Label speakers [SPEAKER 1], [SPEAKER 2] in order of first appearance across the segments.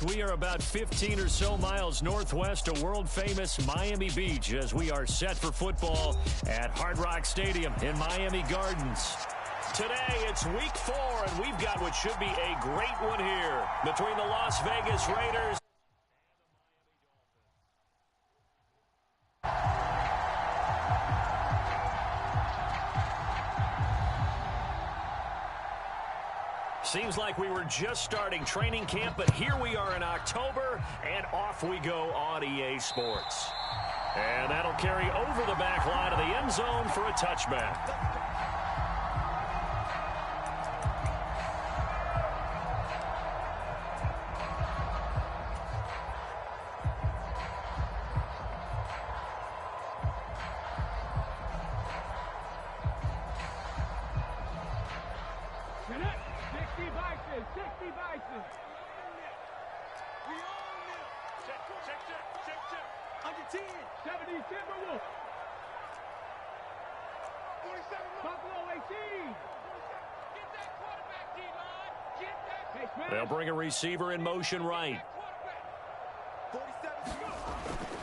[SPEAKER 1] We are about 15 or so miles northwest of world-famous Miami Beach as we are set for football at Hard Rock Stadium in Miami Gardens. Today, it's week 4, and we've got what should be a great one here between the Las Vegas Raiders. Seems like we were just starting training camp, but here we are in October, and off we go on EA Sports. And that'll carry over the back line of the end zone for a touchback. They'll bring a receiver in motion right.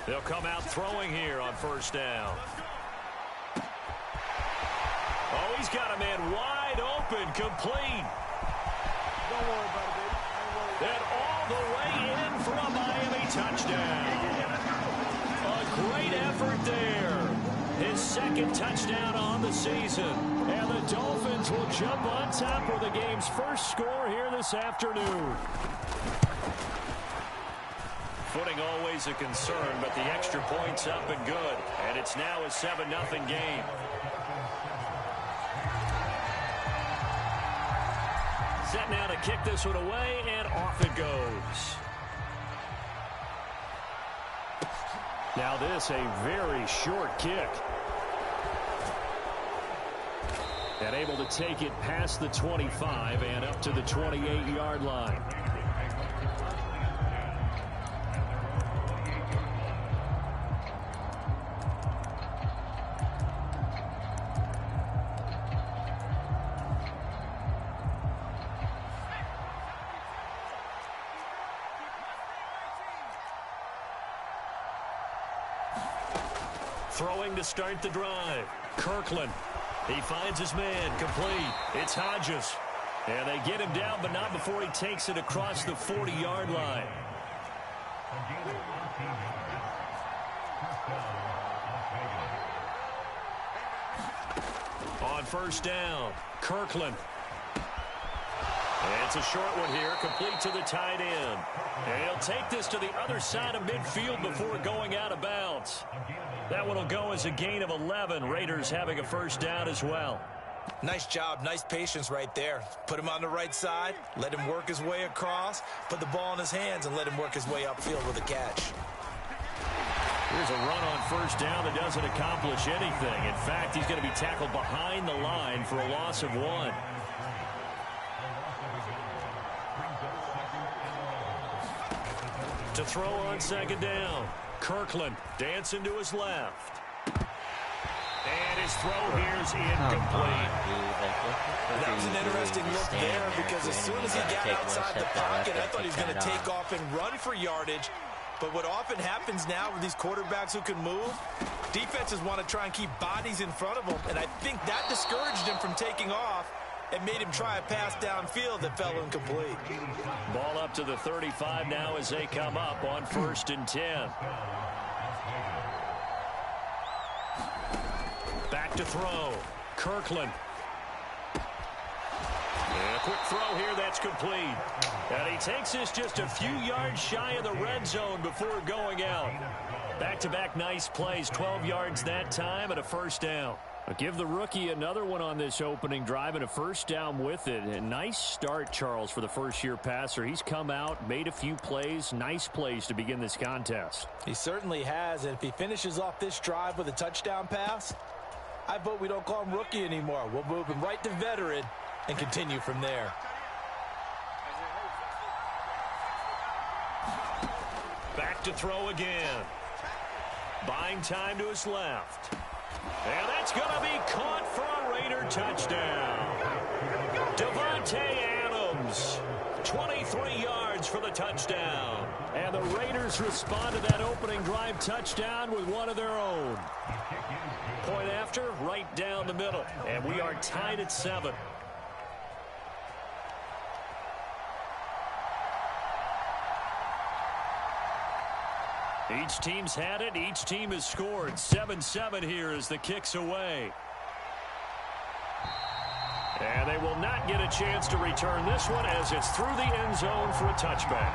[SPEAKER 1] They'll come out throwing here on first down. Oh, he's got a man wide open, complete.
[SPEAKER 2] Don't worry about it, baby.
[SPEAKER 1] And all the way in for a Miami touchdown. A great effort there. His second touchdown on the season. And the Dolphins will jump on top for the game's first score here this afternoon. Footing always a concern, but the extra point's up and good. And it's now a 7-0 game. Set now to kick this one away, and off it goes. Now this, a very short kick. And able to take it past the 25 and up to the 28-yard line. Throwing to start the drive. Kirkland. He finds his man, complete. It's Hodges. And they get him down, but not before he takes it across the 40-yard line. On first down, Kirkland. And it's a short one here, complete to the tight end. And he'll take this to the other side of midfield before going out of bounds. That one will go as a gain of 11. Raiders having a first down as well.
[SPEAKER 3] Nice job, nice patience right there. Put him on the right side, let him work his way across, put the ball in his hands, and let him work his way upfield with a catch.
[SPEAKER 1] Here's a run on first down that doesn't accomplish anything. In fact, he's going to be tackled behind the line for a loss of 1. To throw on second down. Kirkland dancing to his left. And his throw here's incomplete.
[SPEAKER 3] That was an interesting look there because as soon as he got outside the pocket, I thought he was going to take off and run for yardage. But what often happens now with these quarterbacks who can move, defenses want to try and keep bodies in front of them, and I think that discouraged him from taking off and made him try a pass downfield that fell incomplete.
[SPEAKER 1] Ball up to the 35 now as they come up on 1st and 10. Back to throw. Kirkland. And a quick throw here, that's complete. And he takes this just a few yards shy of the red zone before going out. Back-to-back nice plays, 12 yards that time and a first down. I'll give the rookie another one on this opening drive and a first down with it. A nice start, Charles, for the first-year passer. He's come out, made a few plays, nice plays to begin this contest.
[SPEAKER 3] He certainly has, and if he finishes off this drive with a touchdown pass, I vote we don't call him rookie anymore. We'll move him right to veteran and continue from there.
[SPEAKER 1] Back to throw again. Buying time to his left. And that's going to be caught for a Raider touchdown. Devontae Adams, 23 yards for the touchdown. And the Raiders respond to that opening drive touchdown with one of their own. Point after, right down the middle. And we are tied at 7. Each team's had it. Each team has scored. 7-7 here as the kick's away. And they will not get a chance to return this one as it's through the end zone for a touchback.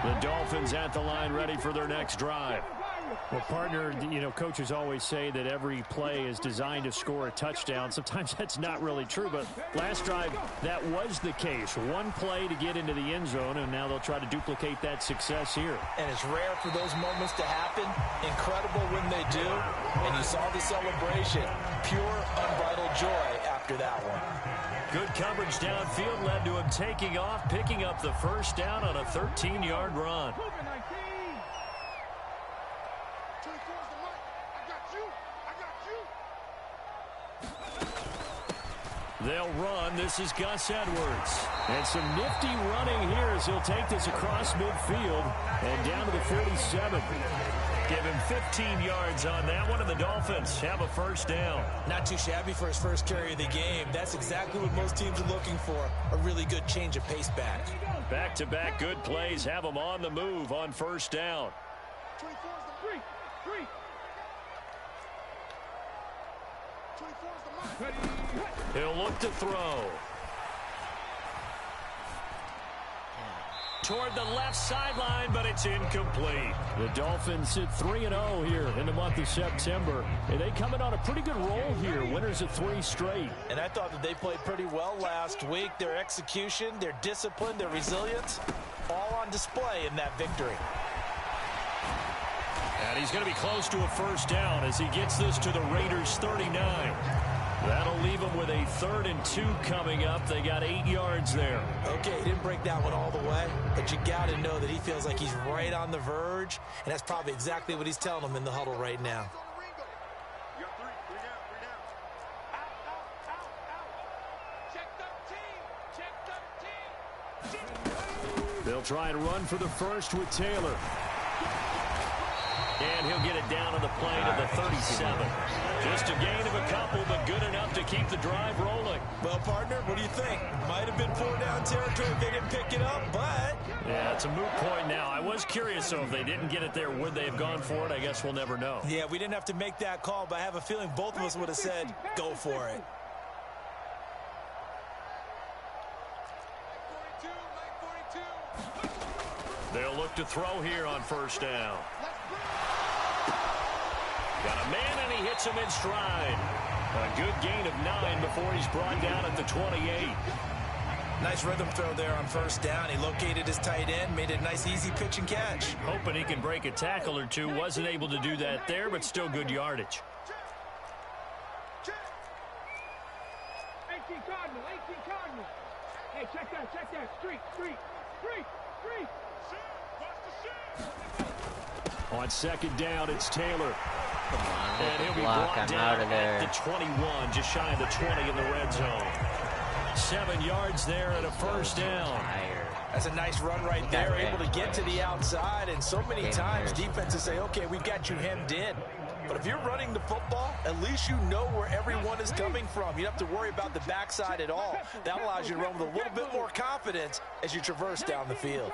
[SPEAKER 1] The Dolphins at the line ready for their next drive. Well, partner, you know, coaches always say that every play is designed to score a touchdown. Sometimes that's not really true, but last drive, that was the case. One play to get into the end zone, and now they'll try to duplicate that success here.
[SPEAKER 3] And it's rare for those moments to happen. Incredible when they do. And you saw the celebration. Pure, unbridled joy after that one.
[SPEAKER 1] Good coverage downfield led to him taking off, picking up the first down on a 13-yard run. They'll run. This is Gus Edwards. And some nifty running here as he'll take this across midfield and down to the 47. Give him 15 yards on that one, and the Dolphins have a first down.
[SPEAKER 3] Not too shabby for his first carry of the game. That's exactly what most teams are looking for, a really good change of pace back.
[SPEAKER 1] Back-to-back good plays have them on the move on first down. He'll look to throw. Toward the left sideline, but it's incomplete. The Dolphins sit 3-0 here in the month of September. And they come in on a pretty good roll here, winners of 3 straight.
[SPEAKER 3] And I thought that they played pretty well last week. Their execution, their discipline, their resilience, all on display in that victory.
[SPEAKER 1] And he's going to be close to a first down as he gets this to the Raiders' 39. That'll leave them with a 3rd and 2 coming up. They got 8 yards there.
[SPEAKER 3] Okay, he didn't break that one all the way, but you got to know that he feels like he's right on the verge, and that's probably exactly what he's telling them in the huddle right now.
[SPEAKER 1] They'll try and run for the first with Taylor. And he'll get it down to the play to the 37. Just a gain of a couple, but good enough to keep the drive rolling.
[SPEAKER 3] Well, partner, what do you think? Might have been 4-down territory if they didn't pick it up, but...
[SPEAKER 1] Yeah, it's a moot point now. I was curious, so if they didn't get it there, would they have gone for it? I guess we'll never know.
[SPEAKER 3] Yeah, we didn't have to make that call, but I have a feeling both of us would have said, go for it.
[SPEAKER 1] They'll look to throw here on first down. Got a man, and he hits him in stride. A good gain of 9 before he's brought down at the 28.
[SPEAKER 3] Nice rhythm throw there on first down. He located his tight end, made a nice easy pitch and catch.
[SPEAKER 1] Hoping he can break a tackle or two. Wasn't able to do that there, but still good yardage.
[SPEAKER 2] 18 Cardinal. Hey, check that. Street.
[SPEAKER 1] On second down, it's Taylor.
[SPEAKER 4] Come on,
[SPEAKER 1] And he'll be
[SPEAKER 4] block.
[SPEAKER 1] brought
[SPEAKER 4] I'm
[SPEAKER 1] down
[SPEAKER 4] out of there.
[SPEAKER 1] at the 21, just shy of the 20 in the red zone. 7 yards there and a first down.
[SPEAKER 3] That's a nice run right there, able to get to the outside. And so many times defenses say, okay, we've got you hemmed in. But if you're running the football, at least you know where everyone is coming from. You don't have to worry about the backside at all. That allows you to run with a little bit more confidence as you traverse down the field.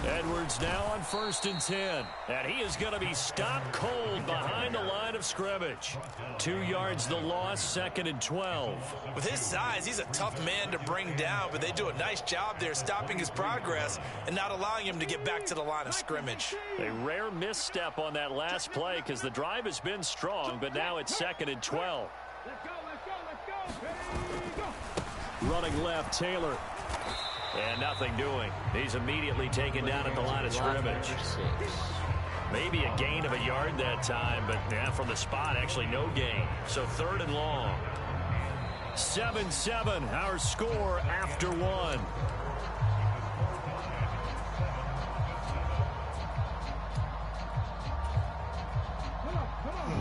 [SPEAKER 1] Edwards now on 1st and 10. And he is going to be stopped cold behind the line of scrimmage. 2 yards the loss, 2nd and 12.
[SPEAKER 3] With his size, he's a tough man to bring down, but they do a nice job there stopping his progress and not allowing him to get back to the line of scrimmage.
[SPEAKER 1] A rare misstep on that last play because the drive has been strong, but now it's 2nd and 12.
[SPEAKER 2] Let's go.
[SPEAKER 1] Running left, Taylor. And nothing doing. He's immediately taken down at the line of scrimmage. Maybe a gain of a yard that time, but from the spot, actually no gain. So 3rd and long. 7-7, our score after 1.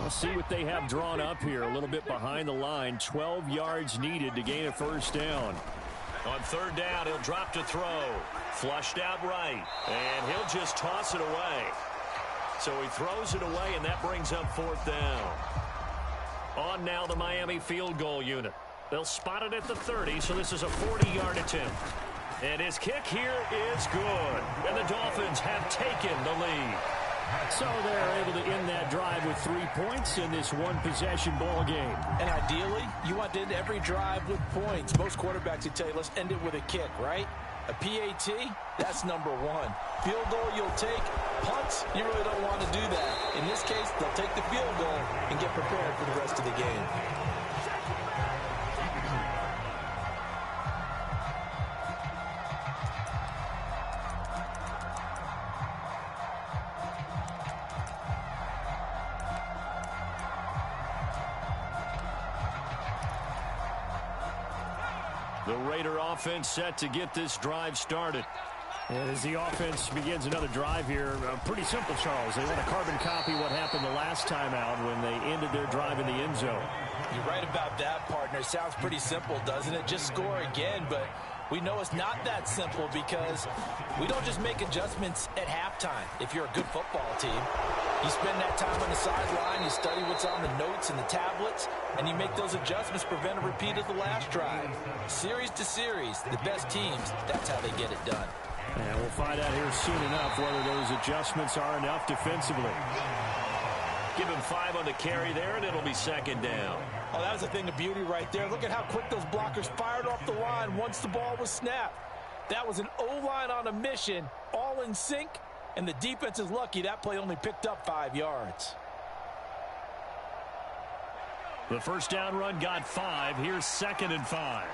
[SPEAKER 1] We'll see what they have drawn up here. A little bit behind the line. 12 yards needed to gain a first down. On 3rd down, he'll drop to throw. Flushed out right. And he'll just toss it away. So he throws it away, and that brings up 4th down. On now the Miami field goal unit. They'll spot it at the 30, so this is a 40-yard attempt. And his kick here is good. And the Dolphins have taken the lead. So they're able to end that drive with 3 points in this one-possession ball game.
[SPEAKER 3] And ideally, you want to end every drive with points. Most quarterbacks would tell you, let's end it with a kick, right? A PAT, that's number 1. Field goal you'll take. Punts, you really don't want to do that. In this case, they'll take the field goal and get prepared for the rest of the game.
[SPEAKER 1] The Raider offense set to get this drive started. As the offense begins another drive here, pretty simple, Charles. They want to carbon copy what happened the last time out when they ended their drive in the end zone.
[SPEAKER 3] You're right about that, partner. Sounds pretty simple, doesn't it? Just score again, but we know it's not that simple because we don't just make adjustments at halftime if you're a good football team. You spend that time on the sideline, you study what's on the notes and the tablets, and you make those adjustments, prevent a repeat of the last drive. Series to series, the best teams, that's how they get it done.
[SPEAKER 1] And we'll find out here soon enough whether those adjustments are enough defensively. Give him 5 on the carry there, and it'll be 2nd down.
[SPEAKER 3] Oh, that was a thing of beauty right there. Look at how quick those blockers fired off the line once the ball was snapped. That was an O-line on a mission, all in sync, and the defense is lucky that play only picked up 5 yards.
[SPEAKER 1] The first down run got 5. Here's 2nd and 5.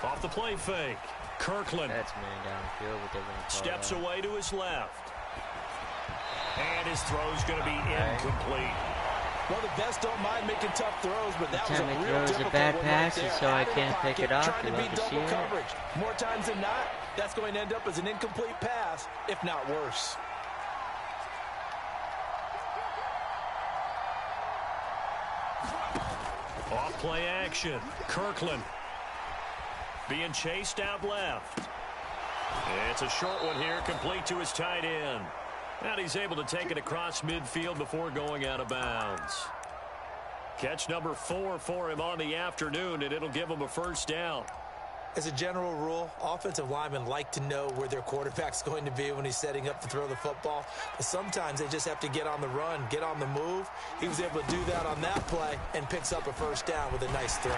[SPEAKER 1] Off the play fake. Kirkland.
[SPEAKER 4] That's man downfield, but they're going to
[SPEAKER 1] steps away to his left. And his throw's going to be incomplete.
[SPEAKER 3] Well, the best don't mind making tough throws, but that was a real
[SPEAKER 4] throws
[SPEAKER 3] difficult
[SPEAKER 4] a bad
[SPEAKER 3] one
[SPEAKER 4] pass,
[SPEAKER 3] right there.
[SPEAKER 4] so I
[SPEAKER 3] Out of the
[SPEAKER 4] can't pick
[SPEAKER 3] pocket,
[SPEAKER 4] it off.
[SPEAKER 3] trying to
[SPEAKER 4] You
[SPEAKER 3] beat
[SPEAKER 4] love to see
[SPEAKER 3] double
[SPEAKER 4] it.
[SPEAKER 3] coverage. More times than not, that's going to end up as an incomplete pass, if not worse.
[SPEAKER 1] Off play action. Kirkland being chased out left. It's a short one here, complete to his tight end. And he's able to take it across midfield before going out of bounds. Catch number 4 for him on the afternoon, and it'll give him a first down.
[SPEAKER 3] As a general rule, offensive linemen like to know where their quarterback's going to be when he's setting up to throw the football. But sometimes they just have to get on the run, get on the move. He was able to do that on that play and picks up a first down with a nice throw.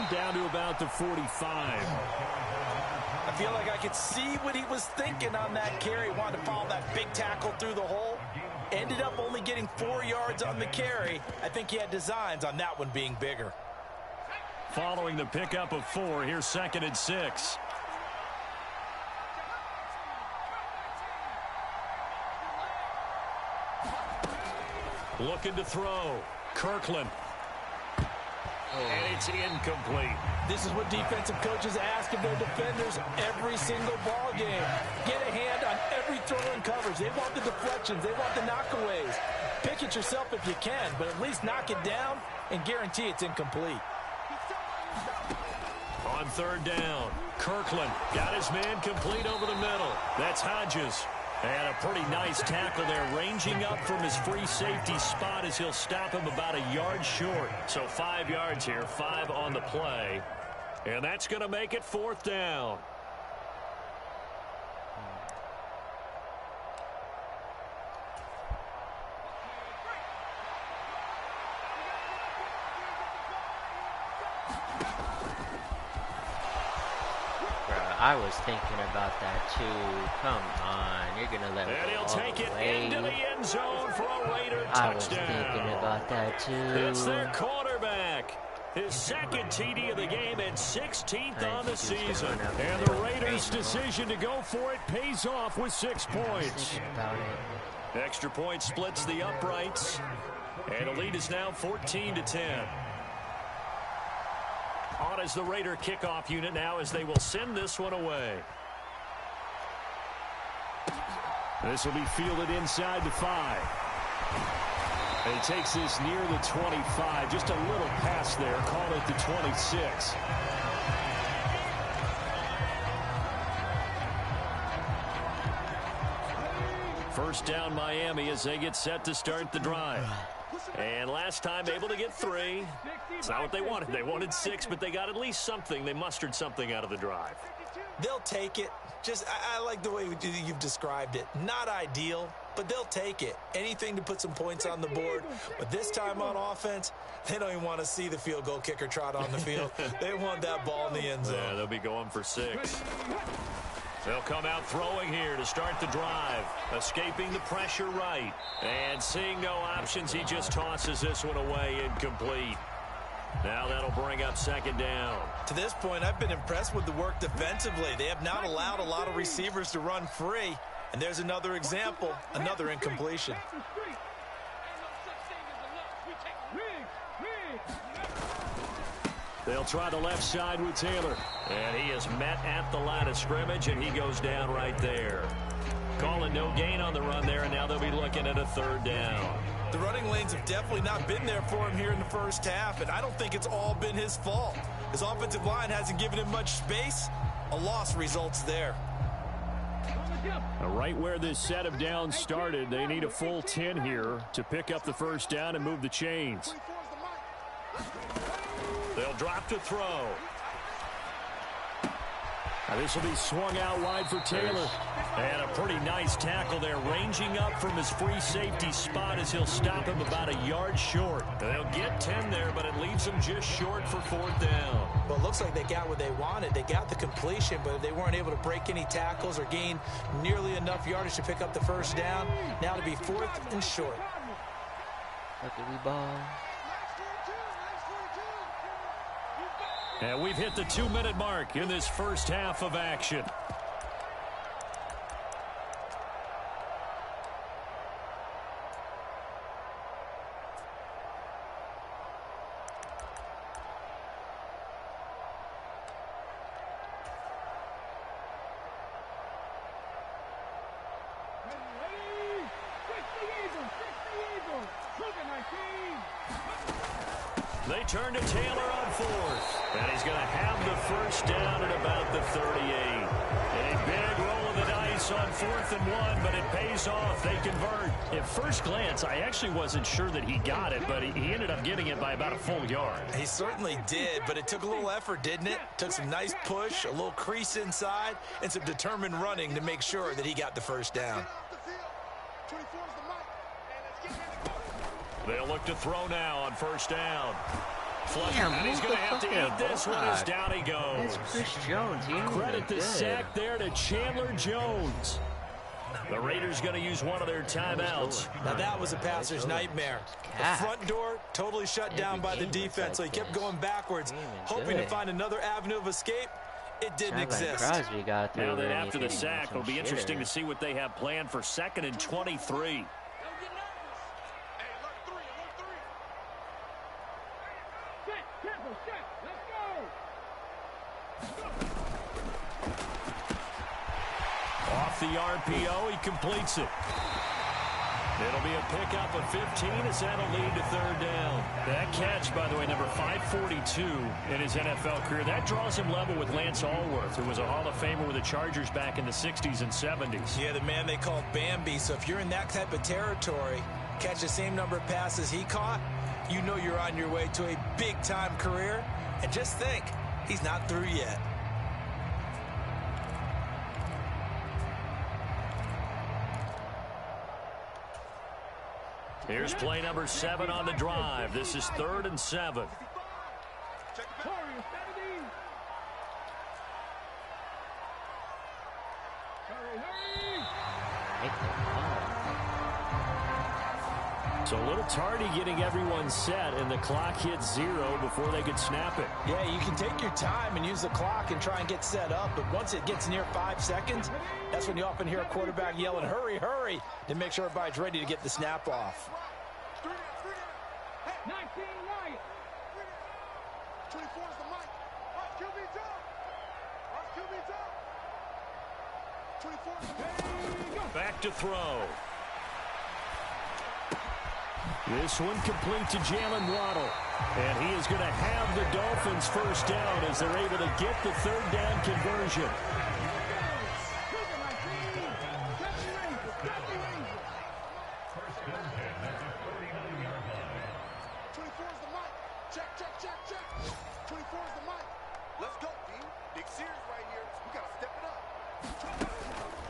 [SPEAKER 1] Down to about the 45.
[SPEAKER 3] I feel like I could see what he was thinking on that carry. Wanted to follow that big tackle through the hole. Ended up only getting 4 yards on the carry. I think he had designs on that one being bigger.
[SPEAKER 1] Following the pickup of 4, here's 2nd and 6. Looking to throw. Kirkland. And it's incomplete.
[SPEAKER 3] This is what defensive coaches ask of their defenders every single ball game. Get a hand on every throw in coverage. They want the deflections. They want the knockaways. Pick it yourself if you can, but at least knock it down and guarantee it's incomplete.
[SPEAKER 1] On third down, Kirkland got his man complete over the middle. That's Hodges. And a pretty nice tackle there, ranging up from his free safety spot as he'll stop him about a yard short. So 5 yards here, 5 on the play. And that's going to make it fourth down.
[SPEAKER 4] I was thinking about that too. Come on, you're gonna let me
[SPEAKER 1] And he'll
[SPEAKER 4] all
[SPEAKER 1] take
[SPEAKER 4] the
[SPEAKER 1] it
[SPEAKER 4] way.
[SPEAKER 1] into the end zone for a Raider touchdown.
[SPEAKER 4] I was thinking about that too.
[SPEAKER 1] It's their quarterback. His second TD of the game and 16th on the season. And the Raiders' decision to go for it pays off with 6 points. Extra point splits the uprights. And the lead is now 14-10. On as the Raider kickoff unit now as they will send this one away. This will be fielded inside the 5. And he takes this near the 25. Just a little pass there. Call it the 26. First down Miami as they get set to start the drive. And last time able to get 3. It's not what they wanted. They wanted 6, but they got at least something. They mustered something out of the drive.
[SPEAKER 3] They'll take it. I like the way you've described it. Not ideal, but they'll take it. Anything to put some points on the board. But this time on offense, they don't even want to see the field goal kicker trot on the field. They want that ball in the end zone.
[SPEAKER 1] Yeah, they'll be going for 6. They'll come out throwing here to start the drive. Escaping the pressure right. And seeing no options, he just tosses this one away incomplete. Now that'll bring up second down.
[SPEAKER 3] To this point, I've been impressed with the work defensively. They have not allowed a lot of receivers to run free. And there's another example, another incompletion.
[SPEAKER 1] They'll try the left side with Taylor. And he is met at the line of scrimmage, and he goes down right there. Calling no gain on the run there, and now they'll be looking at a third down.
[SPEAKER 3] The running lanes have definitely not been there for him here in the first half, and I don't think it's all been his fault. His offensive line hasn't given him much space. A loss results there.
[SPEAKER 1] Right where this set of downs started, they need a full 10 here to pick up the first down and move the chains. They'll drop to throw. Now this will be swung out wide for Taylor. And a pretty nice tackle there, ranging up from his free safety spot as he'll stop him about a yard short. They'll get 10 there, but it leaves them just short for fourth down.
[SPEAKER 3] Well, it looks like they got what they wanted. They got the completion, but they weren't able to break any tackles or gain nearly enough yardage to pick up the first down. Now to be fourth and short.
[SPEAKER 4] Luckily ball.
[SPEAKER 1] And we've hit the 2-minute mark in this first half of action. They turn to Taylor on fourth. And he's going to have the first down at about the 38. A big roll of the dice on 4th and 1, but it pays off. They convert. At first glance, I actually wasn't sure that he got it, but he ended up getting it by about a full yard.
[SPEAKER 3] He certainly did, but it took a little effort, didn't it? Took some nice push, a little crease inside, and some determined running to make sure that he got the first down.
[SPEAKER 1] They'll look to throw now on first down.
[SPEAKER 4] Damn,
[SPEAKER 1] and he's going to have to eat this one as down he goes.
[SPEAKER 4] It's Chris Jones.
[SPEAKER 1] Credit the sack there to Chandler Jones. The Raiders going to use one of their timeouts.
[SPEAKER 3] Now that was a passer's nightmare. The front door totally shut down by the defense, so he kept going backwards, hoping to find another avenue of escape. It didn't exist.
[SPEAKER 1] Now that after the sack, it'll be interesting to see what they have planned for 2nd and 23. the RPO. He completes it. It'll be a pickup of 15 as that'll lead to third down. That catch, by the way, number 542 in his NFL career. That draws him level with Lance Allworth, who was a Hall of Famer with the Chargers back in the 60s and 70s.
[SPEAKER 3] Yeah, the man they called Bambi. So if you're in that type of territory, catch the same number of passes he caught, you know you're on your way to a big-time career. And just think, he's not through yet.
[SPEAKER 1] Here's play number 7 on the drive. This is 3rd and 7. So a little tardy getting everyone set, and the clock hits 0 before they could snap it.
[SPEAKER 3] Yeah, you can take your time and use the clock and try and get set up, but once it gets near 5 seconds, that's when you often hear a quarterback yelling, hurry, hurry, to make sure everybody's ready to get the snap off.
[SPEAKER 2] 19 Wyatt. 24 is the mic. Watch QB's up. Watch QB's up. 24 is the mic.
[SPEAKER 1] Back to throw. This one complete to Jalen Waddle. And he is going to have the Dolphins first down as they're able to get the third down conversion.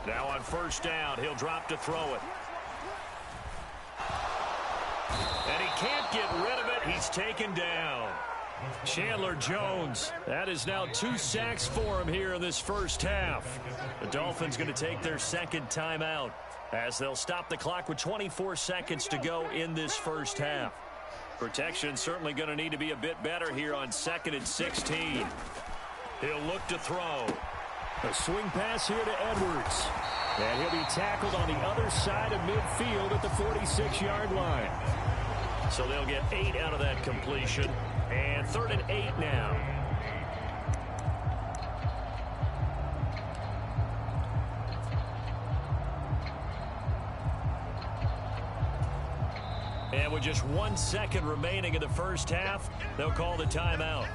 [SPEAKER 1] Now on first down, he'll drop to throw it. And he can't get rid of it. He's taken down. Chandler Jones. That is now 2 sacks for him here in this first half. The Dolphins going to take their second timeout as they'll stop the clock with 24 seconds to go in this first half. Protection certainly going to need to be a bit better here on 2nd and 16. He'll look to throw. A swing pass here to Edwards. And he'll be tackled on the other side of midfield at the 46-yard line. So they'll get 8 out of that completion. And 3rd and 8 now. And with just 1 second remaining in the first half, they'll call the timeout.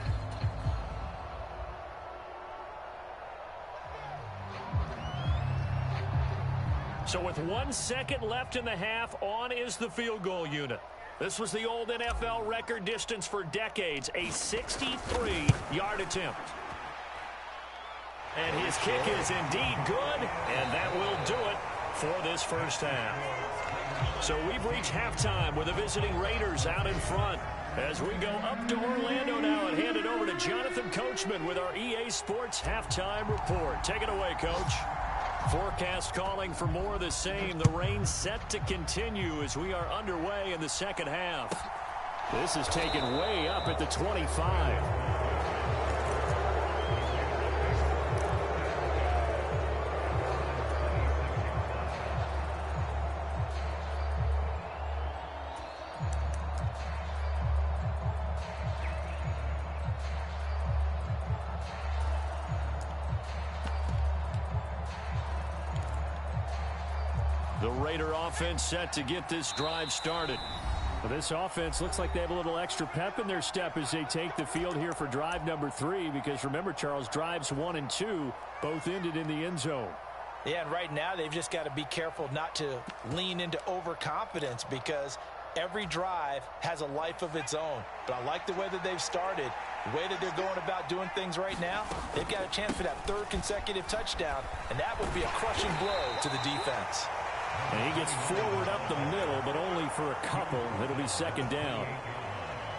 [SPEAKER 1] So with 1 second left in the half, on is the field goal unit. This was the old NFL record distance for decades, a 63-yard attempt. And his kick is indeed good, and that will do it for this first half. So we've reached halftime with the visiting Raiders out in front. As we go up to Orlando now and hand it over to Jonathan Coachman with our EA Sports Halftime Report. Take it away, Coach. Forecast calling for more of the same. The rain set to continue as we are underway in the second half. This is taken way up at the 25. The Raider offense set to get this drive started. Well, this offense looks like they have a little extra pep in their step as they take the field here for drive number 3, because remember, Charles, drives 1 and 2 both ended in the end zone.
[SPEAKER 3] Yeah, and right now they've just got to be careful not to lean into overconfidence, because every drive has a life of its own. But I like the way that they've started, the way that they're going about doing things right now. They've got a chance for that 3rd consecutive touchdown, and that would be a crushing blow to the defense.
[SPEAKER 1] And he gets forward up the middle, but only for a couple. It'll be 2nd down.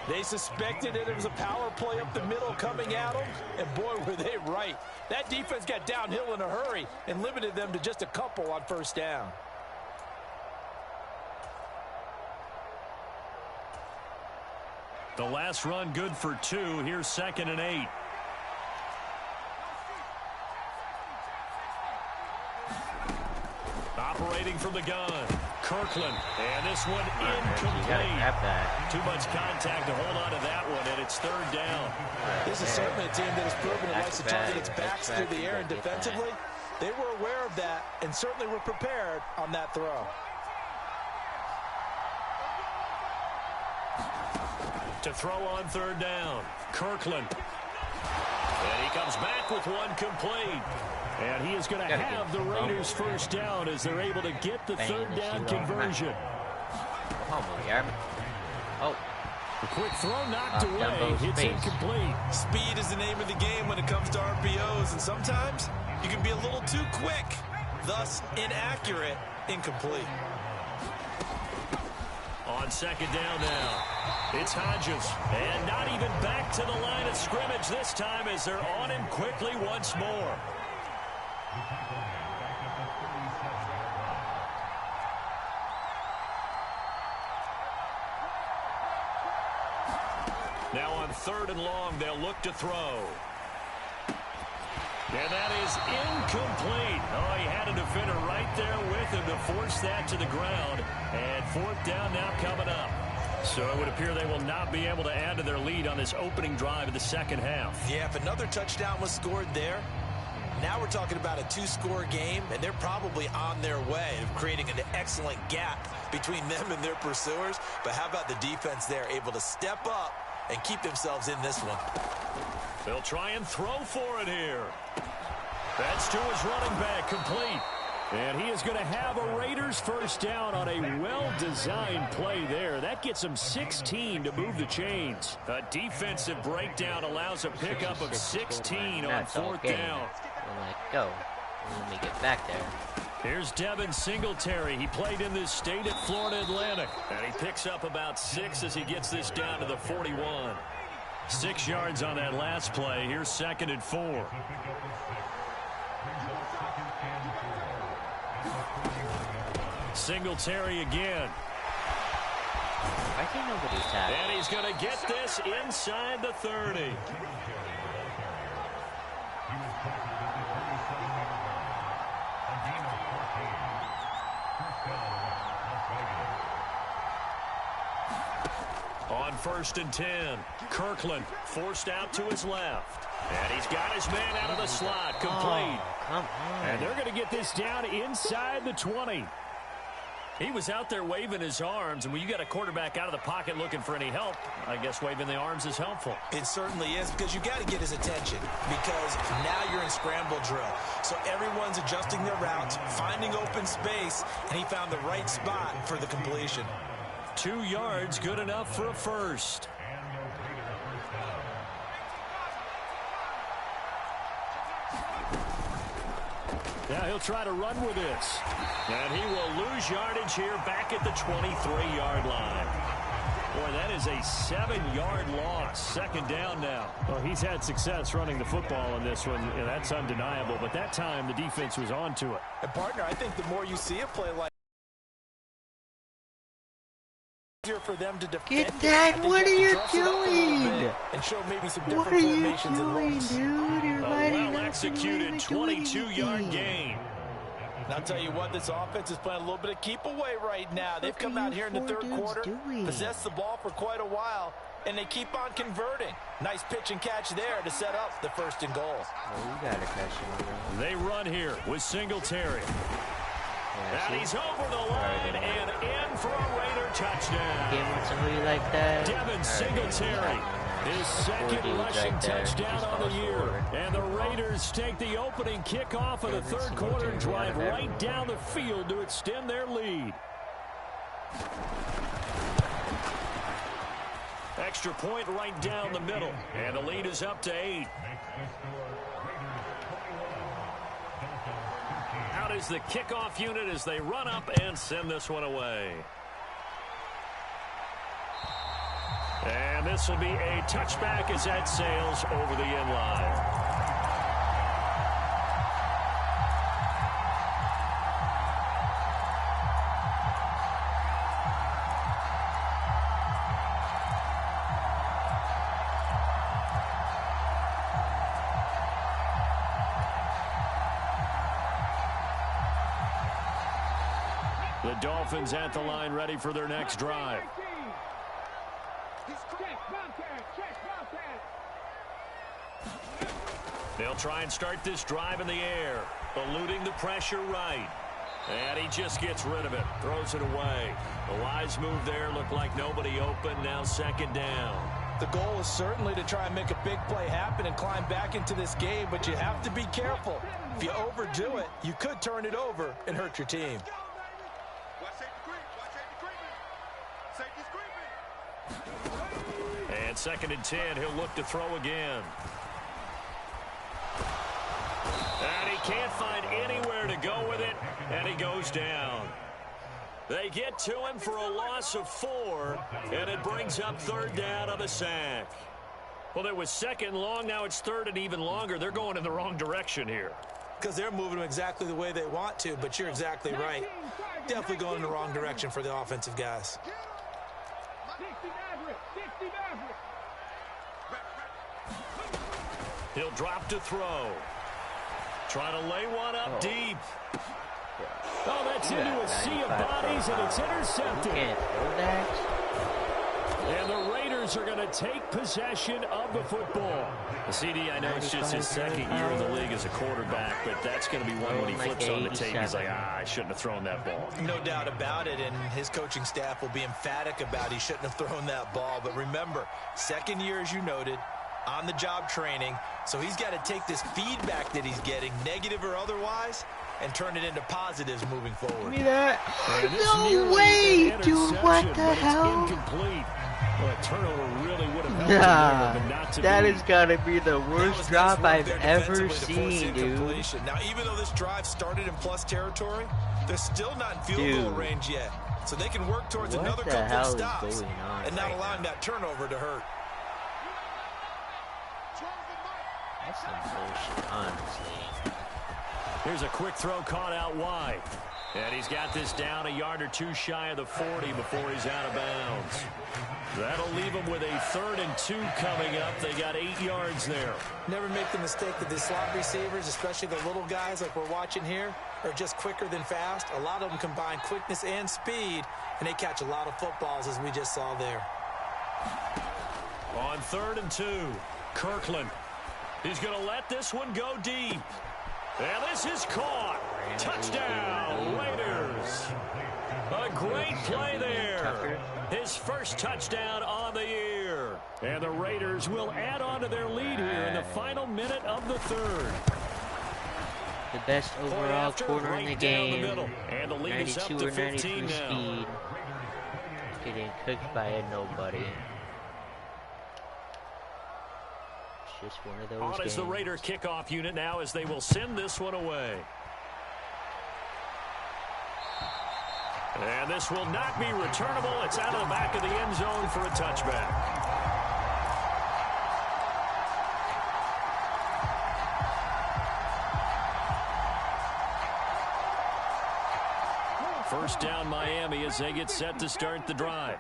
[SPEAKER 3] They suspected that it was a power play up the middle coming at them, and boy, were they right. That defense got downhill in a hurry and limited them to just a couple on first down.
[SPEAKER 1] The last run good for 2. Here's 2nd and 8. Operating from the gun, Kirkland, and this one incomplete.
[SPEAKER 4] Too
[SPEAKER 1] much contact to hold on to that one, and it's 3rd down.
[SPEAKER 3] This is certainly a team that has proven it likes to target its backs through the air and defensively. They were aware of that and certainly were prepared on that throw.
[SPEAKER 1] To throw on third down, Kirkland. And he comes back with one complete. And he is going to have the Raiders first down as they're able to get the third down conversion.
[SPEAKER 4] Oh.
[SPEAKER 1] The quick throw knocked away. It's incomplete.
[SPEAKER 3] Speed is the name of the game when it comes to RPOs, and sometimes you can be a little too quick, thus inaccurate, incomplete.
[SPEAKER 1] On second down now, it's Hodges. And not even back to the line of scrimmage this time as they're on him quickly once more. Now on third and long, they'll look to throw. And that is incomplete. Oh, he had a defender right there with him to force that to the ground. And fourth down now coming up. So it would appear they will not be able to add to their lead on this opening drive of the second half.
[SPEAKER 3] Yeah, if another touchdown was scored there, now we're talking about a two-score game, and they're probably on their way of creating an excellent gap between them and their pursuers. But how about the defense there, able to step up and keep themselves in this one?
[SPEAKER 1] They'll try and throw for it here. That's to his running back, complete. And he is going to have a Raiders first down on a well-designed play there. That gets him 16 to move the chains. A defensive breakdown allows a pickup of 16 on fourth down.
[SPEAKER 4] Let go. Let me get back there.
[SPEAKER 1] Here's Devin Singletary. He played in this state at Florida Atlantic. And he picks up about 6 as he gets this down to the 41. 6 yards on that last play. Here's second and 4. Singletary again.
[SPEAKER 4] I think nobody's tapped.
[SPEAKER 1] And he's going to get this inside the 30. On first and 10, Kirkland forced out to his left. And he's got his man out of the slot, complete.
[SPEAKER 4] Oh, come on.
[SPEAKER 1] And they're going to get this down inside the 20. He was out there waving his arms, and when you got a quarterback out of the pocket looking for any help, I guess waving the arms is helpful.
[SPEAKER 3] It certainly is, because you got to get his attention, because now you're in scramble drill. So everyone's adjusting their routes, finding open space, and he found the right spot for the completion.
[SPEAKER 1] 2 yards, good enough for a first. Now he'll try to run with this. And he will lose yardage here back at the 23-yard line. Boy, that is a 7-yard loss. Second down now. Well, he's had success running the football in this one, and that's undeniable. But that time, the defense was on to it.
[SPEAKER 3] And, partner, I think the more you see a play like for them to defend.
[SPEAKER 4] Get that! What are you doing?
[SPEAKER 3] And show maybe some
[SPEAKER 4] What
[SPEAKER 3] different
[SPEAKER 4] are you
[SPEAKER 3] formations and
[SPEAKER 4] doing,
[SPEAKER 3] looks.
[SPEAKER 4] dude? You're
[SPEAKER 1] A well-executed 22-yard gain.
[SPEAKER 3] And I'll tell you what, this offense is playing a little bit of keep away right now. They've come out here in the third quarter, possessed the ball for quite a while, and they keep on converting. Nice pitch and catch there to set up the first and goal.
[SPEAKER 4] Oh, you gotta catch him.
[SPEAKER 1] They run here with Singletary.
[SPEAKER 4] Yeah,
[SPEAKER 1] and he's over the line and in for a Raider touchdown.
[SPEAKER 4] Game with somebody like that.
[SPEAKER 1] Devin Singletary, his second rushing touchdown on the year. And the Raiders take the opening kickoff of the third quarter and drive right down the field to extend their lead. Extra point right down the middle. And the lead is up to 8. Out is the kickoff unit as they run up and send this one away. And this will be a touchback as that sails over the end line. The Dolphins at the line, ready for their next drive. They'll try and start this drive in the air. Eluding the pressure right. And he just gets rid of it. Throws it away. A wise move there. Looked like nobody open. Now second down.
[SPEAKER 3] The goal is certainly to try and make a big play happen and climb back into this game, but you have to be careful. If you overdo it, you could turn it over and hurt your team.
[SPEAKER 1] And second and 10, he'll look to throw again. And he can't find anywhere to go with it, and he goes down. They get to him for a loss of 4, and it brings up third down on the sack. Well, it was second long. Now it's third and even longer. They're going in the wrong direction here.
[SPEAKER 3] Because they're moving them exactly the way they want to, but you're exactly right. Definitely going in the wrong direction for the offensive guys.
[SPEAKER 1] He'll drop to throw. Trying to lay one up deep.
[SPEAKER 5] Oh, that's into a sea of bodies, and it's intercepted.
[SPEAKER 4] Can't throw that.
[SPEAKER 1] And the Raiders are going to take possession of the football. The CD, I know it's just his second year in the league as a quarterback, but that's going to be one when he flips on the tape. He's like, I shouldn't have thrown that ball.
[SPEAKER 3] No doubt about it, and his coaching staff will be emphatic about he shouldn't have thrown that ball. But remember, second year, as you noted, on-the-job training, so he's got to take this feedback that he's getting, negative or otherwise, and turn it into positives moving forward.
[SPEAKER 4] Give me that. No way, dude. What the hell?
[SPEAKER 1] Incomplete. Well, a turnover really would have helped there, but not to
[SPEAKER 4] that
[SPEAKER 1] be.
[SPEAKER 4] has got to be the worst drop I've ever seen, dude.
[SPEAKER 3] Now, even though this drive started in plus territory, they're still not in field goal range yet. So they can work towards another couple of stops and not allowing that turnover to hurt.
[SPEAKER 4] That's some bullshit, honestly.
[SPEAKER 1] Here's a quick throw caught out wide. And he's got this down a yard or two shy of the 40 before he's out of bounds. That'll leave him with a 3rd and 2 coming up. They got 8 yards there.
[SPEAKER 3] Never make the mistake that the slot receivers, especially the little guys like we're watching here, are just quicker than fast. A lot of them combine quickness and speed, and they catch a lot of footballs, as we just saw there.
[SPEAKER 1] On 3rd and 2, Kirkland. He's going to let this one go deep. And this is caught. Touchdown, Raiders. A great play there. His first touchdown on the year. And the Raiders will add on to their lead here in the final minute of the 3rd.
[SPEAKER 4] The best overall corner in the game.
[SPEAKER 1] And the lead is up
[SPEAKER 4] 92
[SPEAKER 1] to
[SPEAKER 4] or
[SPEAKER 1] 15
[SPEAKER 4] 93
[SPEAKER 1] now.
[SPEAKER 4] speed. Getting cooked by a nobody. It's just one of those
[SPEAKER 1] On
[SPEAKER 4] games.
[SPEAKER 1] is the Raider kickoff unit now as they will send this one away. And this will not be returnable. It's out of the back of the end zone for a touchback. First down Miami as they get set to start the drive.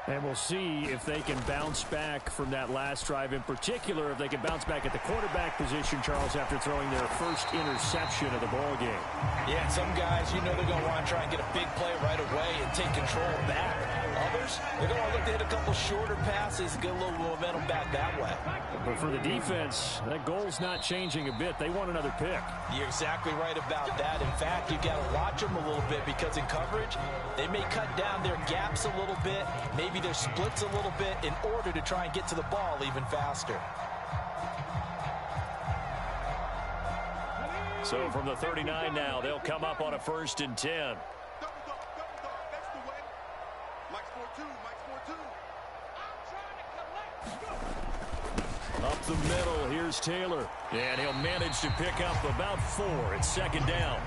[SPEAKER 5] And we'll see if they can bounce back from that last drive in particular, if they can bounce back at the quarterback position, Charles, after throwing their first interception of the ball game.
[SPEAKER 3] Yeah, and some guys, you know they're going to want to try and get a big play right away and take control back. Others, they're going to look to hit a couple shorter passes, get a little momentum back that way.
[SPEAKER 5] But for the defense, that goal's not changing a bit. They want another pick.
[SPEAKER 3] You're exactly right about that. In fact, you've got to watch them a little bit because in coverage, they may cut down their gaps a little bit, maybe their splits a little bit in order to try and get to the ball even faster.
[SPEAKER 1] So from the 39 now, they'll come up on a 1st and 10. Up the middle, here's Taylor. And he'll manage to pick up about 4. It's 2nd down.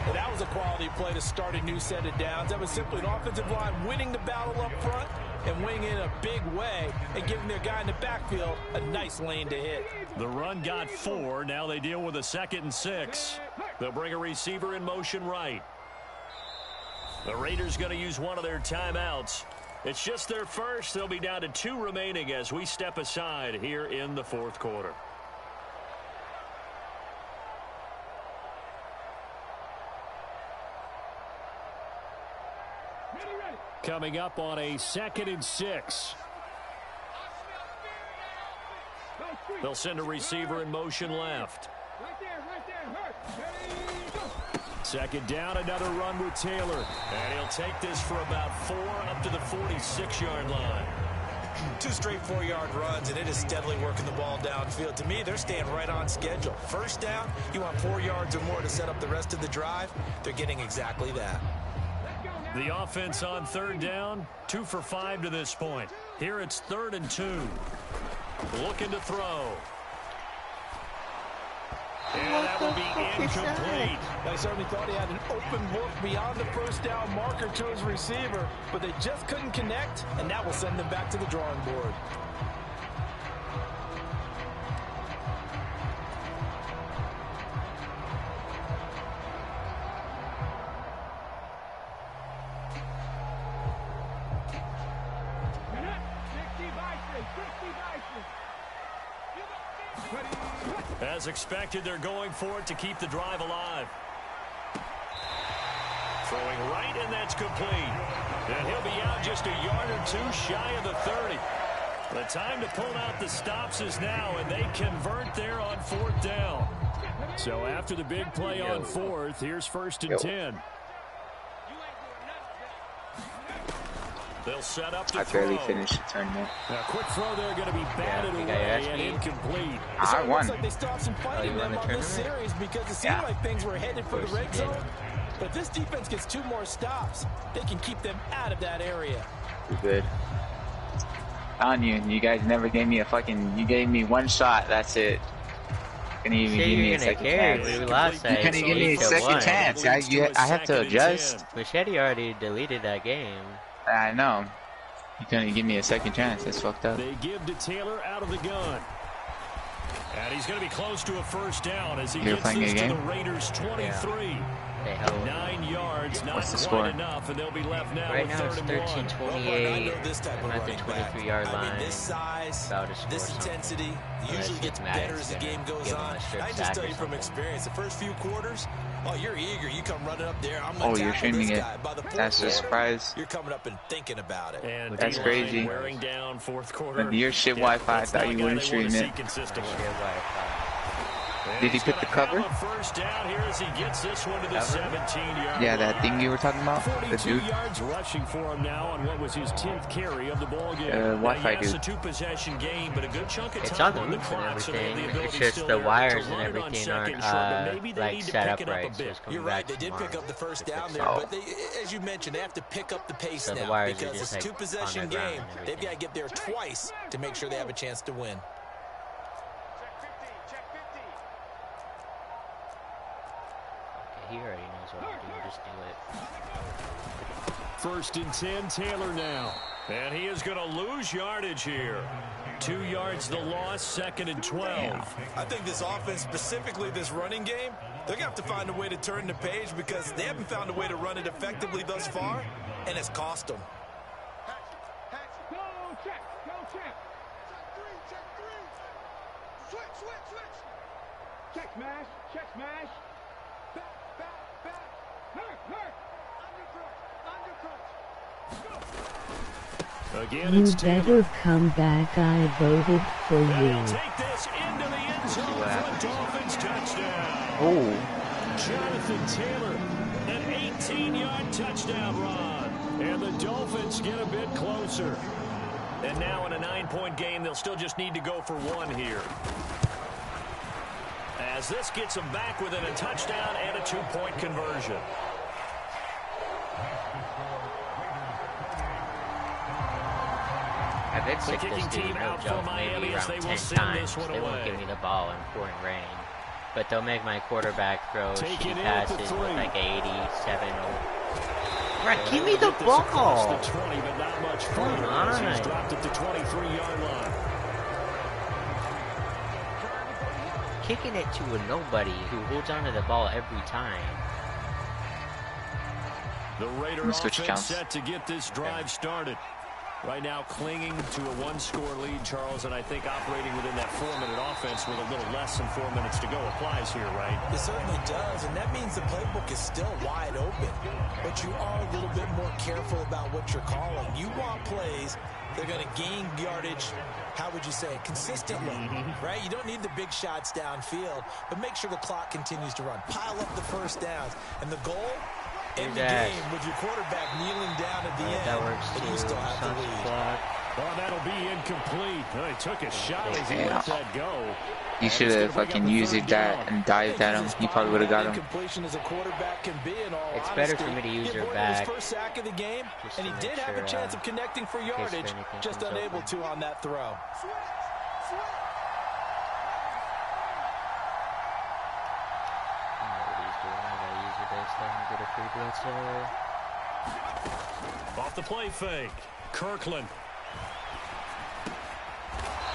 [SPEAKER 3] Well, that was a quality play to start a new set of downs. That was simply an offensive line winning the battle up front and winning in a big way and giving their guy in the backfield a nice lane to hit.
[SPEAKER 1] The run got 4. Now they deal with a 2nd and 6. They'll bring a receiver in motion right. The Raiders going to use one of their timeouts. It's just their first. They'll be down to 2 remaining as we step aside here in the 4th quarter.
[SPEAKER 5] Coming up on a 2nd and 6.
[SPEAKER 1] They'll send a receiver in motion left. Second down, another run with Taylor. And he'll take this for about 4 up to the 46-yard line.
[SPEAKER 3] 2 straight 4-yard runs, and it is steadily working the ball downfield. To me, they're staying right on schedule. First down, you want 4 yards or more to set up the rest of the drive. They're getting exactly that.
[SPEAKER 1] The offense on third down, 2 for 5 to this point. Here it's 3rd and 2. Looking to throw. And that will be incomplete.
[SPEAKER 3] I certainly thought he had an open look beyond the first down marker to his receiver, but they just couldn't connect, and that will send them back to the drawing board.
[SPEAKER 1] As expected, they're going for it to keep the drive alive. Throwing right, and that's complete. And he'll be out just a yard or 2 shy of the 30. The time to pull out the stops is now, and they convert there on 4th down. So after the big play on 4th, here's 1st and 10. They'll set up to
[SPEAKER 6] I barely finished the tournament.
[SPEAKER 1] A quick throw there, going to be batted away and incomplete.
[SPEAKER 6] I won.
[SPEAKER 3] Like they stopped some fighting them on this series because it seemed like things were headed for the red zone. But if this defense gets 2 more stops, they can keep them out of that area.
[SPEAKER 6] You're good. On you guys never gave me a fucking. You gave me 1 shot. That's it. Couldn't even give me a second chance. You couldn't give me a second chance. I have to adjust.
[SPEAKER 4] Machete already deleted that game.
[SPEAKER 6] I know. You couldn't give me a second chance. That's fucked up.
[SPEAKER 1] They give to Taylor out of the gun. And he's going to be close to a first down as he gets this to the Raiders 23.
[SPEAKER 4] Yeah.
[SPEAKER 1] 9 yards, not
[SPEAKER 6] What's the
[SPEAKER 1] quite
[SPEAKER 6] score?
[SPEAKER 1] enough, and they'll be left now
[SPEAKER 4] Right
[SPEAKER 1] with
[SPEAKER 4] now it's
[SPEAKER 1] 13-28.
[SPEAKER 4] I'm at the 23-yard line.
[SPEAKER 3] This size, this intensity usually gets better as the game goes on. I just tell you from experience, the first few quarters, you're eager. You come running up there. I'm
[SPEAKER 6] you're streaming it. That's a surprise.
[SPEAKER 3] You're coming up and thinking about it.
[SPEAKER 1] And
[SPEAKER 6] that's crazy.
[SPEAKER 1] Wearing down 4th quarter.
[SPEAKER 6] With your shit Wi-Fi, I thought you wouldn't stream it. Did he put the cover?
[SPEAKER 1] First down here as he gets this one to the 17-yard
[SPEAKER 6] Yeah, that thing you were talking about. The
[SPEAKER 1] 42
[SPEAKER 6] dude.
[SPEAKER 1] yards rushing for him now on what was his 10th carry of the ball game.
[SPEAKER 6] Wi-Fi
[SPEAKER 1] It's a
[SPEAKER 6] dude.
[SPEAKER 1] 2-possession game, but a good chunk of
[SPEAKER 4] It's
[SPEAKER 1] time
[SPEAKER 4] on the roof and
[SPEAKER 1] clock, so they have the
[SPEAKER 4] everything.
[SPEAKER 1] ability
[SPEAKER 4] It's just
[SPEAKER 1] still
[SPEAKER 4] the
[SPEAKER 1] there
[SPEAKER 4] wires
[SPEAKER 1] to
[SPEAKER 4] and
[SPEAKER 1] run it on
[SPEAKER 4] everything
[SPEAKER 1] second
[SPEAKER 4] aren't
[SPEAKER 1] short, but maybe they
[SPEAKER 4] like
[SPEAKER 1] need to
[SPEAKER 4] set
[SPEAKER 1] pick
[SPEAKER 4] up
[SPEAKER 1] it up
[SPEAKER 4] right.
[SPEAKER 1] a
[SPEAKER 4] So
[SPEAKER 1] bit.
[SPEAKER 4] it's coming
[SPEAKER 3] You're
[SPEAKER 4] back
[SPEAKER 3] right. They did
[SPEAKER 4] tomorrow.
[SPEAKER 3] pick up the first
[SPEAKER 4] to
[SPEAKER 3] down
[SPEAKER 4] fix
[SPEAKER 3] there,
[SPEAKER 4] it.
[SPEAKER 3] but they, as you mentioned, they have to pick up the pace
[SPEAKER 4] So the
[SPEAKER 3] now
[SPEAKER 4] wires are
[SPEAKER 3] because
[SPEAKER 4] just,
[SPEAKER 3] it's a
[SPEAKER 4] like,
[SPEAKER 3] 2-possession
[SPEAKER 4] on the ground
[SPEAKER 3] game.
[SPEAKER 4] and
[SPEAKER 3] They've got to
[SPEAKER 4] everything.
[SPEAKER 3] get there twice to make sure they have a chance to win.
[SPEAKER 4] He already knows what to do. Just do it.
[SPEAKER 1] 1st and 10, Taylor now. And he is going to lose yardage here. 2 yards the loss, 2nd and 12.
[SPEAKER 3] I think this offense, specifically this running game, they're going to have to find a way to turn the page because they haven't found a way to run it effectively thus far, and it's cost them.
[SPEAKER 2] Go check. Check 3. Switch. Check smash. Back. Hurt. Undercrunch.
[SPEAKER 1] Again,
[SPEAKER 7] You
[SPEAKER 1] it's
[SPEAKER 7] better
[SPEAKER 1] Taylor.
[SPEAKER 7] come back. I voted for
[SPEAKER 1] And he'll
[SPEAKER 7] you.
[SPEAKER 1] take this into the end zone for a Dolphins touchdown.
[SPEAKER 6] Oh,
[SPEAKER 1] Jonathan Taylor, an 18-yard touchdown run. And the Dolphins get a bit closer. And now in a 9-point game, they'll still just need to go for 1 here. As this gets them back within a touchdown and a 2-point conversion.
[SPEAKER 4] I've been sick
[SPEAKER 1] The
[SPEAKER 4] this
[SPEAKER 1] kicking
[SPEAKER 4] dude,
[SPEAKER 1] team
[SPEAKER 4] no
[SPEAKER 1] out for
[SPEAKER 4] joke,
[SPEAKER 1] Miami
[SPEAKER 4] maybe
[SPEAKER 1] as
[SPEAKER 4] around
[SPEAKER 1] they
[SPEAKER 4] 10
[SPEAKER 1] will send
[SPEAKER 4] times.
[SPEAKER 1] this one
[SPEAKER 4] They won't
[SPEAKER 1] away.
[SPEAKER 4] give me the ball in pouring rain. But they'll make my quarterback throw
[SPEAKER 1] Take it
[SPEAKER 4] shitty
[SPEAKER 1] in at the
[SPEAKER 4] passes
[SPEAKER 1] 3.
[SPEAKER 4] with like 87. Right, give me the
[SPEAKER 1] Get this across
[SPEAKER 4] ball.
[SPEAKER 1] the 20, but not much further
[SPEAKER 4] Come
[SPEAKER 1] as he's
[SPEAKER 4] on.
[SPEAKER 1] dropped at the 23-yard line.
[SPEAKER 4] Kicking it to a nobody who holds onto the ball every time.
[SPEAKER 1] The Raider
[SPEAKER 6] Let me switch
[SPEAKER 1] offense
[SPEAKER 6] accounts.
[SPEAKER 1] set to get this drive started.
[SPEAKER 5] Right now clinging to a one-score lead, Charles, and I think operating within that 4-minute offense with a little less than 4 minutes to go applies here, right?
[SPEAKER 3] It certainly does, and that means the playbook is still wide open. But you are a little bit more careful about what you're calling. You want plays that are going to gain yardage, how would you say it, consistently, right? You don't need the big shots downfield, but make sure the clock continues to run. Pile up the first downs, and the goal, in the game with your quarterback kneeling down at the end,
[SPEAKER 4] that works
[SPEAKER 3] but you still have the lead.
[SPEAKER 5] Oh, that'll be incomplete. He took a shot as he let that go.
[SPEAKER 6] You should have fucking used that and dived at him. You probably would have got him.
[SPEAKER 4] It's better for me to use your back.
[SPEAKER 3] First sack of the game, and he did have a chance of connecting for yardage, just unable to on that throw.
[SPEAKER 5] Off the play fake, Kirkland.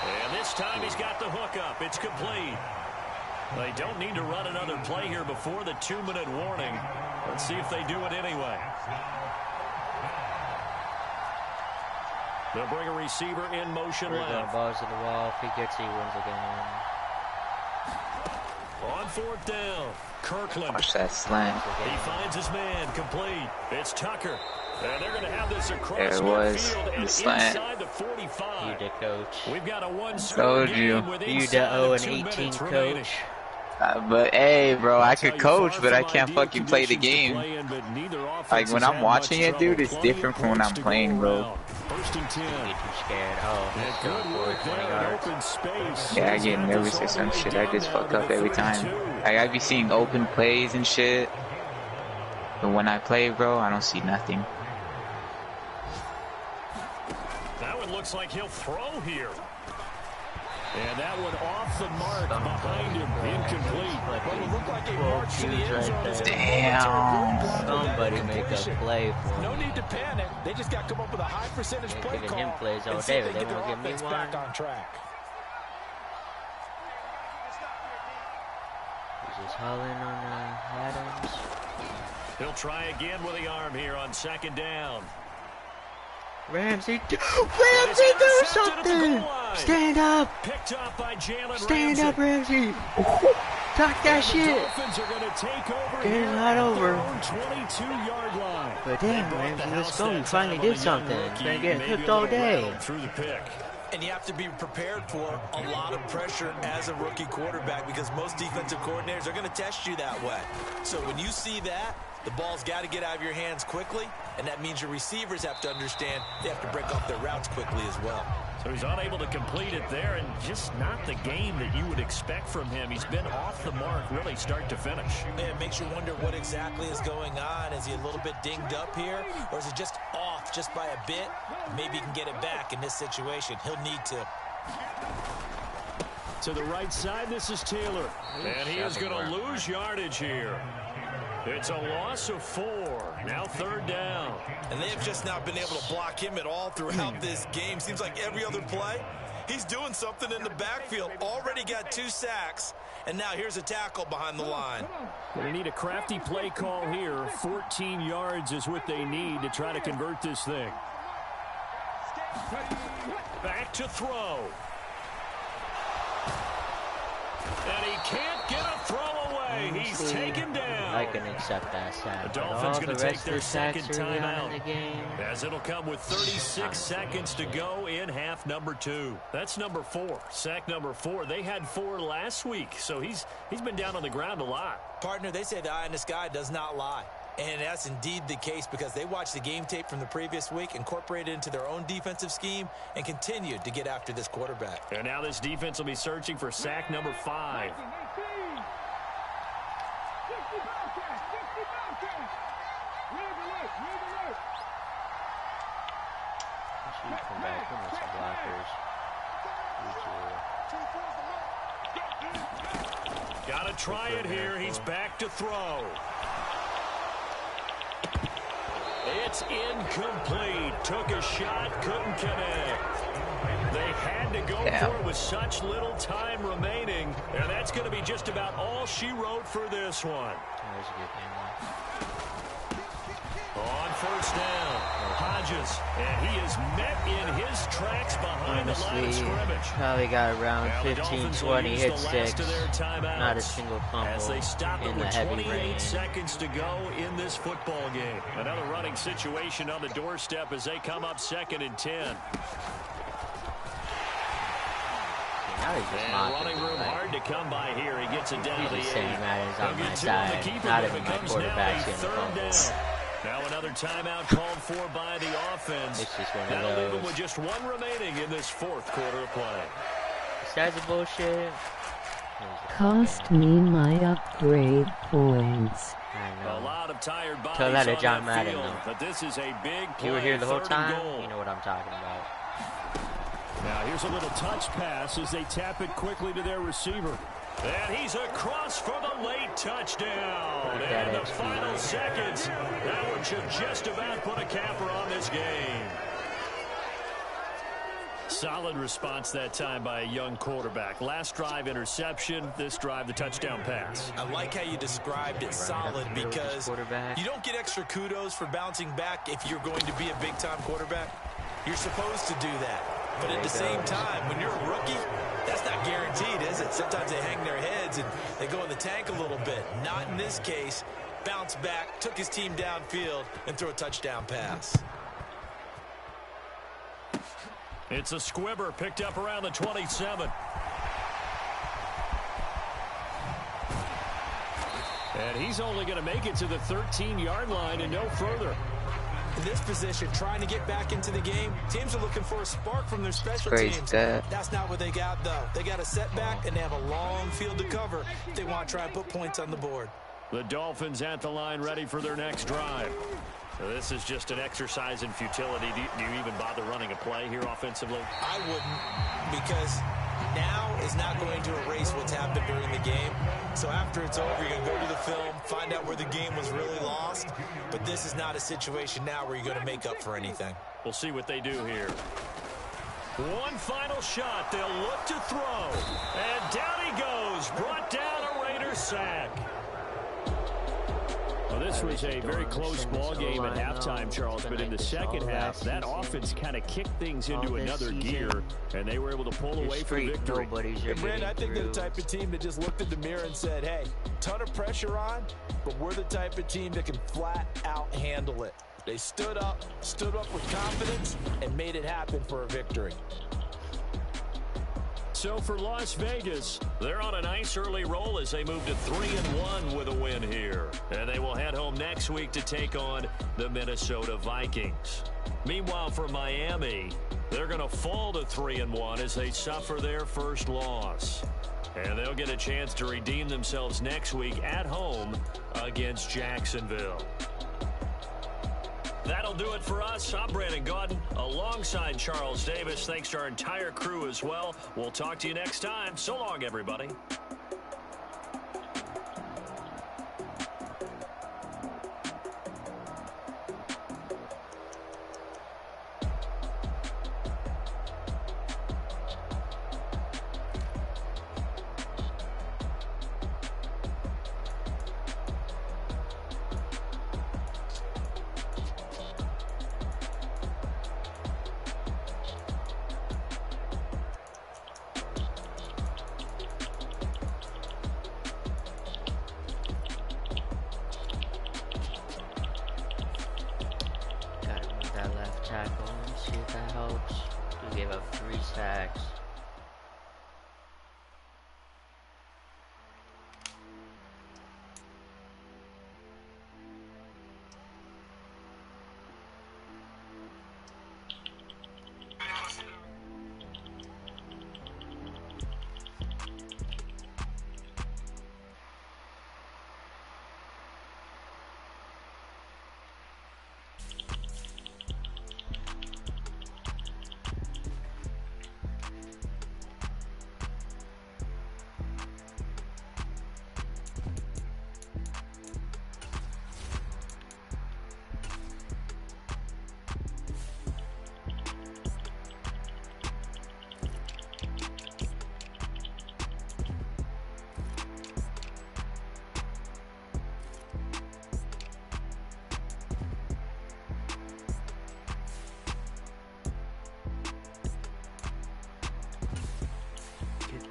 [SPEAKER 5] And this time he's got the hook up. It's complete. They don't need to run another play here before the 2-minute warning. Let's see if they do it anyway. They'll bring a receiver in motion left.
[SPEAKER 4] Balls to the wall. If he gets it, he wins again.
[SPEAKER 5] On 4th down, Kirkland.
[SPEAKER 6] Watch that slant.
[SPEAKER 5] He finds his man, complete. It's Tucker. And they're going to have this across
[SPEAKER 6] there it was, the slant.
[SPEAKER 5] The 45.
[SPEAKER 4] You the coach.
[SPEAKER 5] We've got a one-score game with
[SPEAKER 4] you the 0-18 coach.
[SPEAKER 6] But hey, bro, I could coach, but I can't fucking play the game. Like when I'm watching it, dude, it's different from when I'm playing, bro.
[SPEAKER 5] First and 10.
[SPEAKER 4] You get too scared. Oh, it's going forward 20 yards.
[SPEAKER 6] Yeah, I get nervous or some shit. I just fuck up every time. Like I be seeing open plays and shit, but when I play, bro, I don't see nothing.
[SPEAKER 5] That one looks like he'll throw here. And that one off the mark behind him, incomplete.
[SPEAKER 3] But it looked like a march to the end zone.
[SPEAKER 6] Damn.
[SPEAKER 4] Somebody make a play for me.
[SPEAKER 3] No need to panic. They just got to come up with a high percentage play call.
[SPEAKER 4] Him plays all day, but they won't give me one.
[SPEAKER 3] Back on track.
[SPEAKER 4] He's just hauling on Adams.
[SPEAKER 5] He'll try again with the arm here on 2nd down.
[SPEAKER 4] Ramsey, do something! Stand up!
[SPEAKER 5] Picked up by Jalen
[SPEAKER 4] Stand up, Ramsey! Talk that shit! It's not over.
[SPEAKER 5] 22-yard line.
[SPEAKER 4] But damn, Ramsey, let's go. You finally did something. It's been getting hooked all day.
[SPEAKER 5] Through the pick.
[SPEAKER 3] And you have to be prepared for a lot of pressure as a rookie quarterback because most defensive coordinators are going to test you that way. So when you see that, the ball's got to get out of your hands quickly, and that means your receivers have to understand they have to break off their routes quickly as well.
[SPEAKER 5] So he's unable to complete it there, and just not the game that you would expect from him. He's been off the mark really start to finish.
[SPEAKER 3] And it makes you wonder what exactly is going on. Is he a little bit dinged up here, or is it just off just by a bit? Maybe he can get it back in this situation. He'll need to.
[SPEAKER 5] To the right side, this is Taylor. And he is going to lose yardage here. It's a loss of 4. Now 3rd down.
[SPEAKER 3] And they have just not been able to block him at all throughout this game. Seems like every other play, he's doing something in the backfield. Already got 2 sacks. And now here's a tackle behind the line.
[SPEAKER 5] They need a crafty play call here. 14 yards is what they need to try to convert this thing. Back to throw. And he can't get a throw away. He's taken down.
[SPEAKER 4] I can accept that sack.
[SPEAKER 5] The Dolphins going to take their second
[SPEAKER 4] timeout
[SPEAKER 5] timeout. As it'll come with 36 seconds to go in half number 2. That's number 4. Sack number 4. They had 4 last week, so he's been down on the ground a lot.
[SPEAKER 3] Partner, they say the eye in the sky does not lie. And that's indeed the case because they watched the game tape from the previous week, incorporated it into their own defensive scheme, and continued to get after this quarterback.
[SPEAKER 5] And now this defense will be searching for sack number 5.
[SPEAKER 4] Come back in with some blockers.
[SPEAKER 5] Gotta try it here. He's back to throw. It's incomplete. Took a shot, couldn't connect. They had to go for it with such little time remaining, and that's going to be just about all she wrote for this one.
[SPEAKER 4] That was a good game.
[SPEAKER 1] On first down, Hodges, and he is met in his tracks behind the line of scrimmage.
[SPEAKER 4] Probably got around 15, 20 hit sticks. Not a single fumble
[SPEAKER 1] as they stop
[SPEAKER 4] in
[SPEAKER 1] it
[SPEAKER 4] the
[SPEAKER 1] with
[SPEAKER 4] heavy
[SPEAKER 1] 28
[SPEAKER 4] rain.
[SPEAKER 1] seconds to go in this football game. Another running situation on the doorstep as they come up 2nd and 10. And running room hard to come by here. He gets it down to the 8.
[SPEAKER 4] Saying Madden's on my side. Not even my quarterback's getting fumbles.
[SPEAKER 1] Now another timeout called for by the offense.
[SPEAKER 4] It's just one of
[SPEAKER 1] That'll leave
[SPEAKER 4] those.
[SPEAKER 1] them with just 1 remaining in this 4th quarter of play.
[SPEAKER 4] Besides the bullshit.
[SPEAKER 7] Cost me my upgrade points.
[SPEAKER 4] I know.
[SPEAKER 1] A lot of tired bodies
[SPEAKER 4] Tell that to
[SPEAKER 1] on
[SPEAKER 4] John
[SPEAKER 1] that
[SPEAKER 4] Madden,
[SPEAKER 1] field,
[SPEAKER 4] though.
[SPEAKER 1] but this is a big play.
[SPEAKER 4] You were here the whole
[SPEAKER 1] 3rd and
[SPEAKER 4] time.
[SPEAKER 1] goal.
[SPEAKER 4] You know what I'm talking about.
[SPEAKER 5] Now here's a little touch pass as they tap it quickly to their receiver.
[SPEAKER 1] And he's across for the late touchdown. And the final seconds, that one should just about put a capper on this game. Solid response that time by a young quarterback. Last drive, interception. This drive, the touchdown pass.
[SPEAKER 3] I like how you described it, solid, because you don't get extra kudos for bouncing back if you're going to be a big-time quarterback. You're supposed to do that. But at the same time, when you're a rookie, that's not guaranteed, is it? Sometimes they hang their heads and they go in the tank a little bit. Not in this case. Bounce back, took his team downfield, and threw a touchdown pass.
[SPEAKER 1] It's a squibber picked up around the 27. And he's only going to make it to the 13-yard line and no further.
[SPEAKER 3] In this position, trying to get back into the game, teams are looking for a spark from their special teams. That's not what they got, though. They got a setback, and they have a long field to cover if they want to try and put points on the board.
[SPEAKER 1] The Dolphins at the line ready for their next drive. So this is just an exercise in futility. Do you even bother running a play here offensively?
[SPEAKER 3] I wouldn't, because now is not going to erase what's happened during the game. So after it's over, you're going to go to the film, find out where the game was really lost. But this is not a situation now where you're going to make up for anything.
[SPEAKER 1] We'll see what they do here. One final shot. They'll look to throw. And down he goes. Brought down a Raider sack. Well, this was a very close ball game at halftime, Charles, but in the second half, that offense kind of kicked things into another gear, and they were able to pull away for victory.
[SPEAKER 3] And Brandon, I think they're the type of team that just looked in the mirror and said, hey, ton of pressure on, but we're the type of team that can flat out handle it. They stood up with confidence, and made it happen for a victory.
[SPEAKER 1] So for Las Vegas, they're on a nice early roll as they move to 3-1 with a win here. And they will head home next week to take on the Minnesota Vikings. Meanwhile, for Miami, they're going to fall to 3-1 as they suffer their first loss. And they'll get a chance to redeem themselves next week at home against Jacksonville. That'll do it for us. I'm Brandon Gaudin alongside Charles Davis. Thanks to our entire crew as well. We'll talk to you next time. So long, everybody.
[SPEAKER 4] Tackle, see if that helps. We gave up 3 sacks.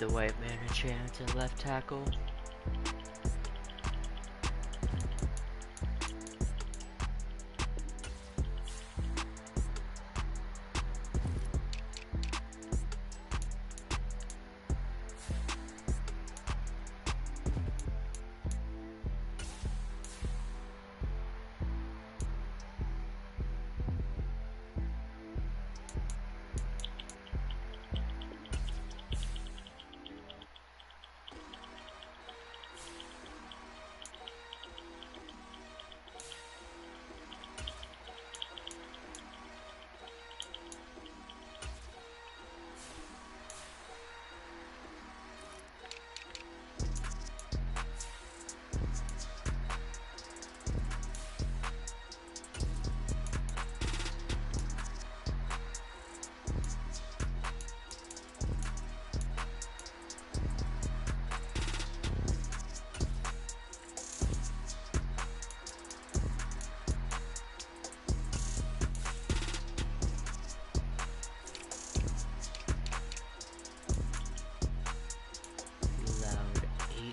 [SPEAKER 4] the white man a chance at left tackle.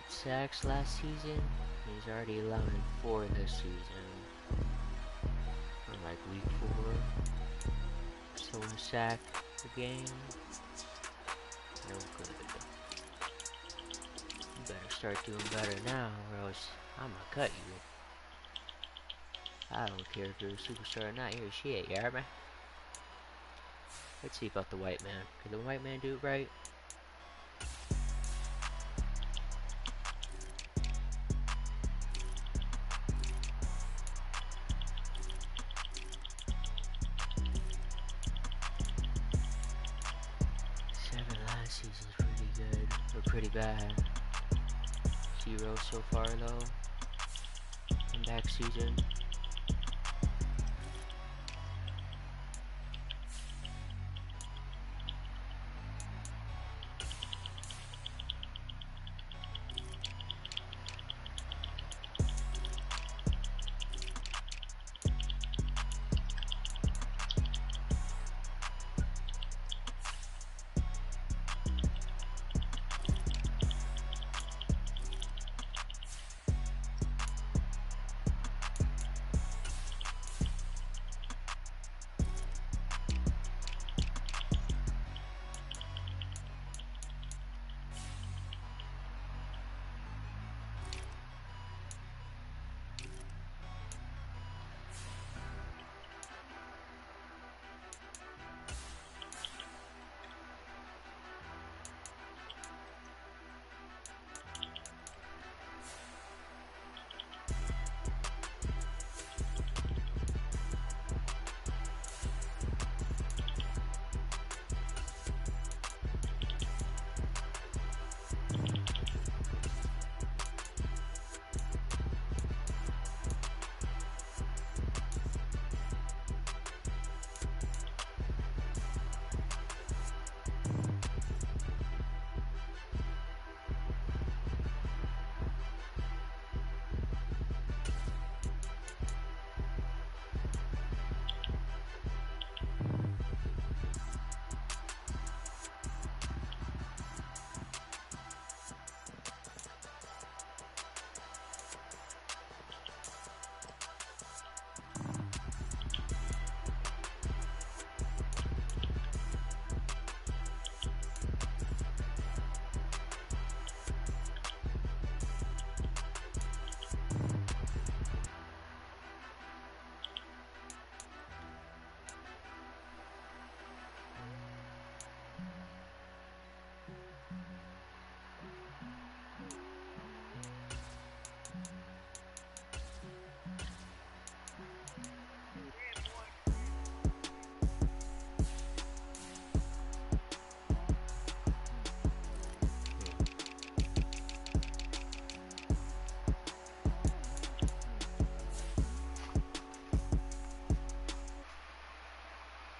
[SPEAKER 4] Sacks last season. He's already allowing 4 this season. From like week 4. So a sack a game. No good. You better start doing better now, or else I'ma cut you. I don't care if you're a superstar or not. You're a shit, you heard me? Let's see about the white man. Can the white man do it right? Season's pretty good, or pretty bad. 0 so far though. Comeback season.